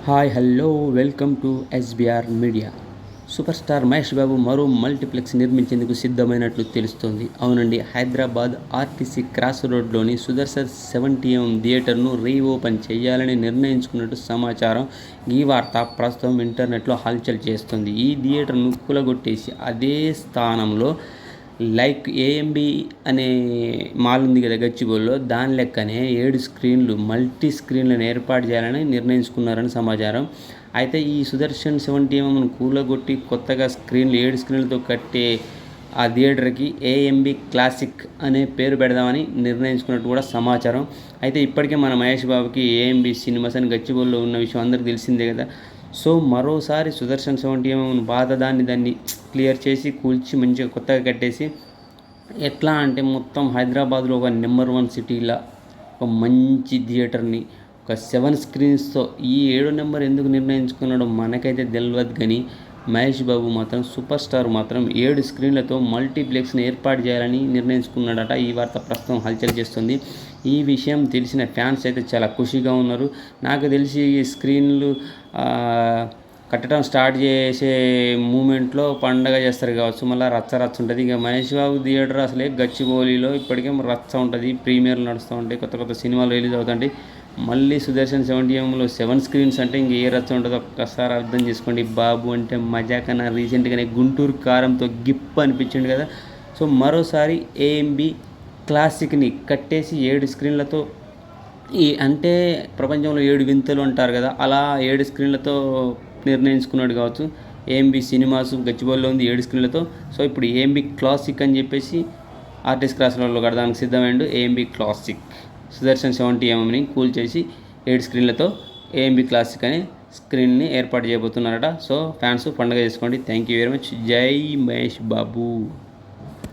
Hi hello welcome to SBR media. Super star Mahesh Babu మరో multiplex నిర్మించేందుకు సిద్ధమైనట్లు తెలుస్తోంది. అవునండి, హైదరాబాద్ ఆర్టీసీ క్రాస్ రోడ్లోని సుదర్శన్ 70mm థియేటర్ను రీఓపెన్ చేయాలని నిర్ణయించుకున్నట్టు సమాచారం. ఈ వార్త ప్రస్తుతం ఇంటర్నెట్లో హల్చల్ చేస్తోంది. ఈ థియేటర్ను కూలగొట్టేసి అదే స్థానంలో లైక్ ఏఎంబి అనే మాల్ ఉంది కదా గచ్చిబౌలిలో, దాని లెక్కనే 7 స్క్రీన్లు మల్టీ స్క్రీన్లను ఏర్పాటు చేయాలని నిర్ణయించుకున్నారని సమాచారం. అయితే ఈ సుదర్శన్ 70mm కూలగొట్టి కొత్తగా 7 స్క్రీన్లతో కట్టే ఆ థియేటర్కి ఏఎంబి క్లాసిక్ అనే పేరు పెడదామని నిర్ణయించుకున్నట్టు కూడా సమాచారం. అయితే ఇప్పటికే మన మహేష్ బాబుకి ఏఎంబి సినిమాస్ అని గచ్చిబౌలిలో ఉన్న విషయం అందరికీ తెలిసిందే కదా. సో మరోసారి సుదర్శన్ 70mm దాన్ని క్లియర్ చేసి కూల్చి మంచిగా కొత్తగా కట్టేసి ఎట్లా అంటే మొత్తం హైదరాబాద్లో ఒక నెంబర్ 1 సిటీలా ఒక మంచి థియేటర్ని ఒక 7 స్క్రీన్స్తో ఈ 7 నెంబర్ ఎందుకు నిర్ణయించుకున్నాడో మనకైతే తెలియదు. కానీ మహేష్ బాబు మాత్రం సూపర్ స్టార్ మాత్రం 7 స్క్రీన్లతో మల్టీప్లెక్స్ని ఏర్పాటు చేయాలని నిర్ణయించుకున్నాడట. ఈ వార్త ప్రస్తుతం హల్చల్ చేస్తుంది. ఈ విషయం తెలిసిన ఫ్యాన్స్ అయితే చాలా ఖుషిగా ఉన్నారు. నాకు తెలిసి స్క్రీన్లు కట్టడం స్టార్ట్ చేసే మూమెంట్లో పండగ చేస్తారు కావచ్చు, మళ్ళీ రచ్చ ఉంటుంది. ఇక మహేష్ బాబు థియేటర్ అసలే గచ్చిబౌలిలో ఇప్పటికే రచ్చ ఉంటుంది, ప్రీమియర్లు నడుస్తూ ఉంటాయి, కొత్త సినిమాలు రిలీజ్ అవుతుంటాయి. మళ్ళీ సుదర్శన్ 70mmలో 7 స్క్రీన్స్ అంటే ఇంక ఏ రచ్చ ఉంటుందో ఒక్కసారి అర్థం చేసుకోండి. బాబు అంటే మజా కన్నా రీసెంట్గానే గుంటూరు కారంతో గిప్ అనిపించింది కదా. సో మరోసారి ఏఎంబి క్లాసిక్ని కట్టేసి 7 స్క్రీన్లతో అంటే ప్రపంచంలో 7 వింతలు అంటారు కదా, అలా 7 స్క్రీన్లతో నిర్ణయించుకున్నాడు కావచ్చు. ఏఎంబి సినిమాస్ గచ్చిబౌలిలో ఉంది 7 స్క్రీన్లతో. సో ఇప్పుడు ఏఎంబి క్లాసిక్ అని చెప్పేసి ఆర్టీసీ క్రాస్ రోడ్లో కడదానికి సిద్ధమైండు. ఏఎంబి క్లాసిక్ సుదర్శన్ 70mmని కూల్ చేసి 7 స్క్రీన్లతో ఏఎంబి క్లాసిక్ అనే స్క్రీన్ని ఏర్పాటు చేయబోతున్నారట. సో ఫ్యాన్స్ పండుగ చేసుకోండి. Thank you very much. జై మహేష్ బాబు.